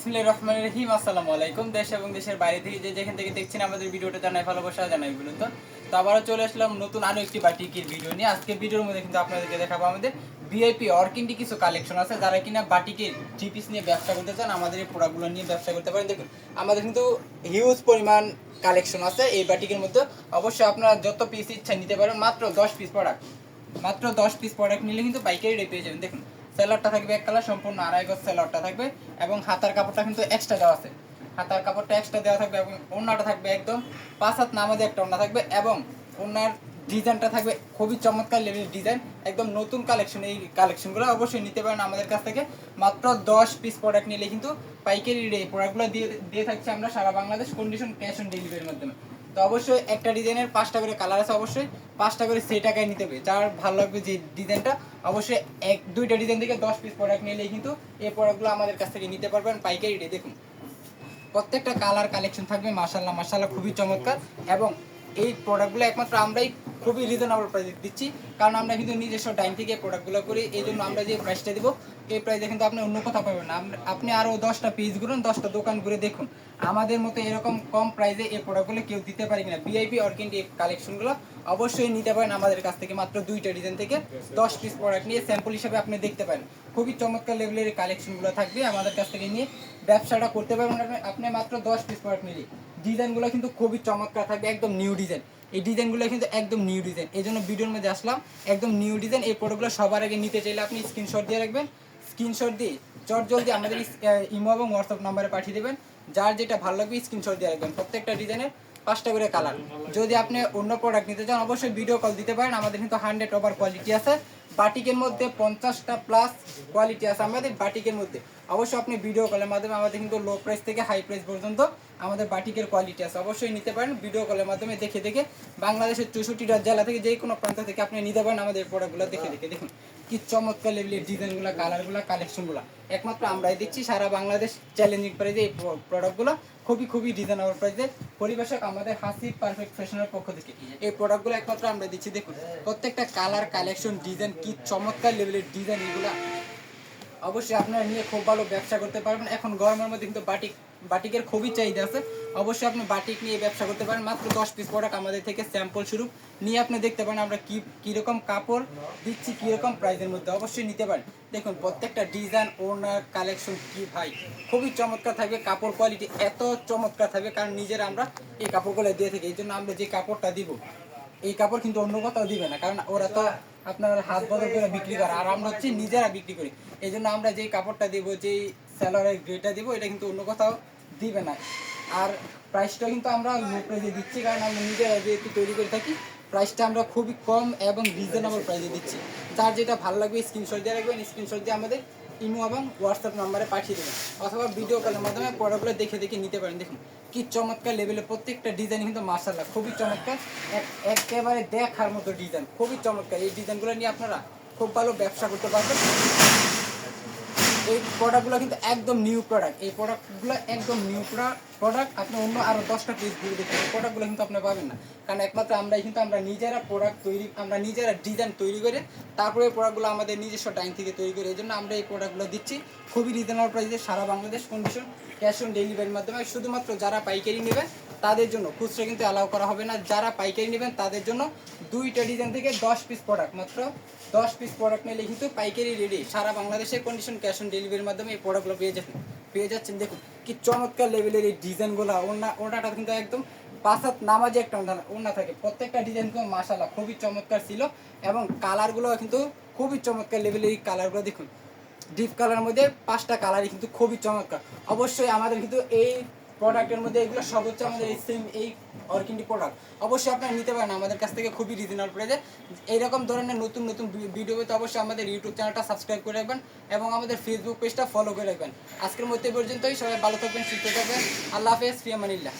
বিসমিল্লাহির রহমানির রহিম। আসসালামু আলাইকুম। দেশ এবং দেশের বাইরে থেকে যেখান থেকে দেখছেন আমাদের ভিডিওটা জানাই ভালোবাসা, জানাই বলুন তো। আবারও চলে আসলাম নতুন আরো একটি বাটিকের ভিডিও নিয়ে। আজকে ভিডিওর মধ্যে কিন্তু আপনাদেরকে দেখাবো আমাদের ভিআইপি অর্কিন্ডি কিছু কালেকশন আছে। যারা কিনা বাটিকের থ্রি পিস নিয়ে ব্যবসা করতে চান, আমাদের এই প্রোডাক্টগুলো নিয়ে ব্যবসা করতে পারেন। দেখুন আমাদের কিন্তু হিউজ পরিমাণ কালেকশন আছে এই বাটিকের মধ্যে। অবশ্যই আপনারা যত পিস ইচ্ছা নিতে পারেন। মাত্র 10 পিস প্রোডাক্ট, মাত্র 10 পিস প্রোডাক্ট নিলে কিন্তু পাইকারি রেট পেয়ে যাবেন। দেখুন সেলারটা থাকবে এক কালার, সম্পূর্ণ আড়াই গজ সেলারটা থাকবে এবং হাতার কাপড়টা কিন্তু এক্সট্রা দেওয়া আছে। হাতার কাপড়টা এক্সট্রা দেওয়া থাকবে এবং ওড়নাটা থাকবে একদম 5 হাত নামাজে একটা ওড়না থাকবে এবং ওড়নার ডিজাইনটা থাকবে খুবই চমৎকার লেভেলের ডিজাইন, একদম নতুন কালেকশন। এই কালেকশনগুলো অবশ্যই নিতে পারেন আমাদের কাছ থেকে। মাত্র 10 পিস প্রোডাক্ট নিলে কিন্তু পাইকারি এই প্রোডাক্টগুলো দিয়ে থাকছে আমরা সারা বাংলাদেশ, কন্ডিশন ক্যাশ অন ডেলিভারির মাধ্যমে। তো অবশ্যই একটা ডিজাইনের 5টা করে কালার আছে, অবশ্যই 5টা করে সেই টাকায় নিতে হবে। যার ভালো লাগবে যে ডিজাইনটা অবশ্যই দুইটা ডিজাইন থেকে 10 পিস প্রোডাক্ট নিলেই কিন্তু এই প্রোডাক্টগুলো আমাদের কাছ থেকে নিতে পারবেন পাইকারি রেটে। দেখুন প্রত্যেকটা কালার কালেকশন থাকবে মাশাআল্লাহ মাশাআল্লাহ খুবই চমৎকার। এবং এই প্রোডাক্টগুলো একমাত্র আমরাই খুবই রিজনেবল প্রাইসে দিচ্ছি, কারণ আমরা কিন্তু নিজস্ব টাইম থেকে প্রোডাক্টগুলো করি। এই জন্য আমরা যে প্রাইসটা দিব এই প্রাইসে কিন্তু আপনি অন্য কোথাও পাবেন না। আপনি আরও 10টা পেজ ঘুরুন, 10টা দোকান ঘুরে দেখুন আমাদের মতো এরকম কম প্রাইসে এই প্রোডাক্টগুলো কেউ দিতে পারি কিনা। ভিআইপি অর্কিন্ডি এই কালেকশনগুলো অবশ্যই নিতে পারেন আমাদের কাছ থেকে। মাত্র দুইটা ডিজাইন থেকে 10 পিস প্রোডাক্ট নিয়ে স্যাম্পল হিসাবে আপনি দেখতে পারেন। খুবই চমৎকার লেভেলের কালেকশনগুলো থাকবে আমাদের কাছ থেকে নিয়ে ব্যবসাটা করতে পারবেন আপনি মাত্র 10 পিস প্রোডাক্ট নিলে। ডিজাইনগুলো কিন্তু খুবই চমৎকার থাকবে, একদম নিউ ডিজাইন। এই ডিজাইনগুলো কিন্তু একদম নিউ ডিজাইন, এই জন্য ভিডিওর মধ্যে আসলাম। একদম নিউ ডিজাইন। এই প্রোডাক্টগুলো সবার আগে নিতে চাইলে আপনি স্ক্রিনশট দিয়ে রাখবেন। স্ক্রিনশট দিয়ে জলদি আমাদের ইমো এবং হোয়াটসঅ্যাপ নাম্বারে পাঠিয়ে দেবেন। যার যেটা ভালো লাগবে স্ক্রিনশট দিয়ে রাখবেন। প্রত্যেকটা ডিজাইনের 5টা করে কালার। যদি আপনি অন্য প্রোডাক্ট নিতে চান অবশ্যই ভিডিও কল দিতে পারেন। আমাদের কিন্তু 100 ওভার কোয়ালিটি আছে বাটিকের মধ্যে, 50টা প্লাস কোয়ালিটি আছে আমাদের বাটিকের মধ্যে। অবশ্যই আপনি ভিডিও কলের মাধ্যমে, আমাদের কিন্তু লো প্রাইস থেকে হাই প্রাইস পর্যন্ত আমাদের বাটিকের কোয়ালিটি আছে, অবশ্যই নিতে পারেন ভিডিও কলের মাধ্যমে দেখে দেখে। বাংলাদেশের 64টা জেলা থেকে যে কোনো প্রান্ত থেকে আপনি নিতে পারেন আমাদের প্রোডাক্টগুলো দেখে দেখে। দেখুন কি চমৎকার লেভেলের ডিজাইনগুলো, কালারগুলো, কালেকশনগুলো একমাত্র আমরাই দিচ্ছি সারা বাংলাদেশ চ্যালেঞ্জিং প্রাইসে। এই প্রোডাক্টগুলো খুবই রিজনেবল প্রাইসে পরিবেশক আমাদের হাসিব পারফেক্ট ফ্যাশনের পক্ষ থেকে এই প্রোডাক্টগুলো একমাত্র আমরা দিচ্ছি। দেখুন প্রত্যেকটা কালার কালেকশন ডিজাইন কি চমৎকার লেভেলের ডিজাইন, এগুলো অবশ্যই আপনারা নিয়ে খুব ভালো ব্যবসা করতে পারবেন। এখন গরমের মধ্যে কিন্তু বাটিকের খুবই চাহিদা আছে। অবশ্যই আপনি বাটিক নিয়ে ব্যবসা করতে পারেন। মাত্র 10 পিস প্রোডাক্ট আমাদের থেকে স্যাম্পল স্বরূপ নিয়ে আপনি দেখতে পারেন আমরা কীরকম কাপড় দিচ্ছি, কীরকম প্রাইসের মধ্যে, অবশ্যই নিতে পারেন। দেখুন প্রত্যেকটা ডিজাইন ওনার কালেকশন কি ভাই খুবই চমৎকার থাকবে। কাপড় কোয়ালিটি এত চমৎকার থাকবে কারণ নিজেরা আমরা এই কাপড়গুলো দিয়ে থাকি। এই জন্য আমরা যে কাপড়টা দিব এই কাপড় কিন্তু অন্য কোথাও দিবে না, কারণ ওরা তো আপনার হাত বদল করে বিক্রি করে, আর আমরা হচ্ছে নিজেরা বিক্রি করি। এই জন্য আমরা যেই কাপড়টা দিব, যেই স্যালোয়ারের গ্রেটা দিব, এটা কিন্তু অন্য কোথাও দিবে না। আর প্রাইসটা কিন্তু আমরা লো প্রাইসে দিচ্ছি, কারণ আমরা নিজেরা যেহেতু তৈরি করে থাকি প্রাইসটা আমরা খুবই কম এবং রিজনেবল প্রাইসে দিচ্ছি। যার যেটা ভালো লাগবে স্ক্রিনশট দিয়ে রাখবেন। স্ক্রিনশট দিয়ে আমাদের ইমো এবং হোয়াটসঅ্যাপ নাম্বারে পাঠিয়ে দেবেন, অথবা ভিডিও কলের মাধ্যমে প্রোডাক্টগুলো দেখে দেখে নিতে পারেন। দেখুন কি চমৎকার লেভেলে প্রত্যেকটা ডিজাইন কিন্তু মাশাআল্লাহ খুবই চমৎকার, একেবারে দেখার মতো ডিজাইন, খুবই চমৎকার। এই ডিজাইনগুলো নিয়ে আপনারা খুব ভালো ব্যবসা করতে পারবেন। এই প্রোডাক্টগুলো কিন্তু একদম নিউ প্রোডাক্ট, এই প্রোডাক্টগুলো একদম নিউ প্রোডাক্ট। আপনি অন্য আরও 10টা পিস ঘুরে দেখুন, এই প্রোডাক্টগুলো কিন্তু আপনি পাবেন না, কারণ একমাত্র আমরা নিজেরা প্রোডাক্ট তৈরি, আমরা নিজেরা ডিজাইন তৈরি করে তারপরে এই প্রোডাক্টগুলো আমাদের নিজস্ব টাইম থেকে তৈরি করি। এই জন্য আমরা এই প্রোডাক্টগুলো দিচ্ছি খুবই রিজনেবল প্রাইসে সারা বাংলাদেশ, কন্ডিশন ক্যাশ অন ডেলিভারির মাধ্যমে। শুধুমাত্র যারা পাইকারি নেবেন তাদের জন্য, খুচরা কিন্তু অ্যালাউ করা হবে না। যারা পাইকারি নেবেন তাদের জন্য দুইটা ডিজাইন থেকে 10 পিস প্রোডাক্ট, মাত্র 10 পিস প্রোডাক্ট নিলে কিন্তু পাইকারি রেডি সারা বাংলাদেশের কন্ডিশন ক্যাশ অন ডেলিভারির মাধ্যমে এই প্রোডাক্টগুলো পেয়ে যাচ্ছেন। দেখুন কি চমৎকার লেভেলের এই ডিজাইনগুলো। ওনাটা কিন্তু একদম 5 হাত নামাজে একটা ওনা থাকে। প্রত্যেকটা ডিজাইন কিন্তু মাশাআল্লাহ খুবই চমৎকার ছিল এবং কালারগুলো কিন্তু খুবই চমৎকার লেভেলের। এই কালারগুলো দেখুন ডিপ কালারের মধ্যে 5টা কালারই কিন্তু খুবই চমৎকার। অবশ্যই আমাদের কিন্তু এই প্রোডাক্টের মধ্যে এগুলো সব হচ্ছে আমাদের এই সেম এই অর্কিন্ডি প্রোডাক্ট। অবশ্যই আপনারা নিতে পারেন আমাদের কাছ থেকে খুবই রিজনেবল প্রাইসে। এইরকম ধরনের নতুন নতুন ভিডিও পেতে অবশ্যই আমাদের ইউটিউব চ্যানেলটা সাবস্ক্রাইব করে রাখবেন এবং আমাদের ফেসবুক পেজটা ফলো করে রাখবেন। আজকের মধ্যে পর্যন্তই, সবাই ভালো থাকবেন, সুস্থ থাকবেন। আল্লাহ হাফেজ, ফি আমানিল্লাহ।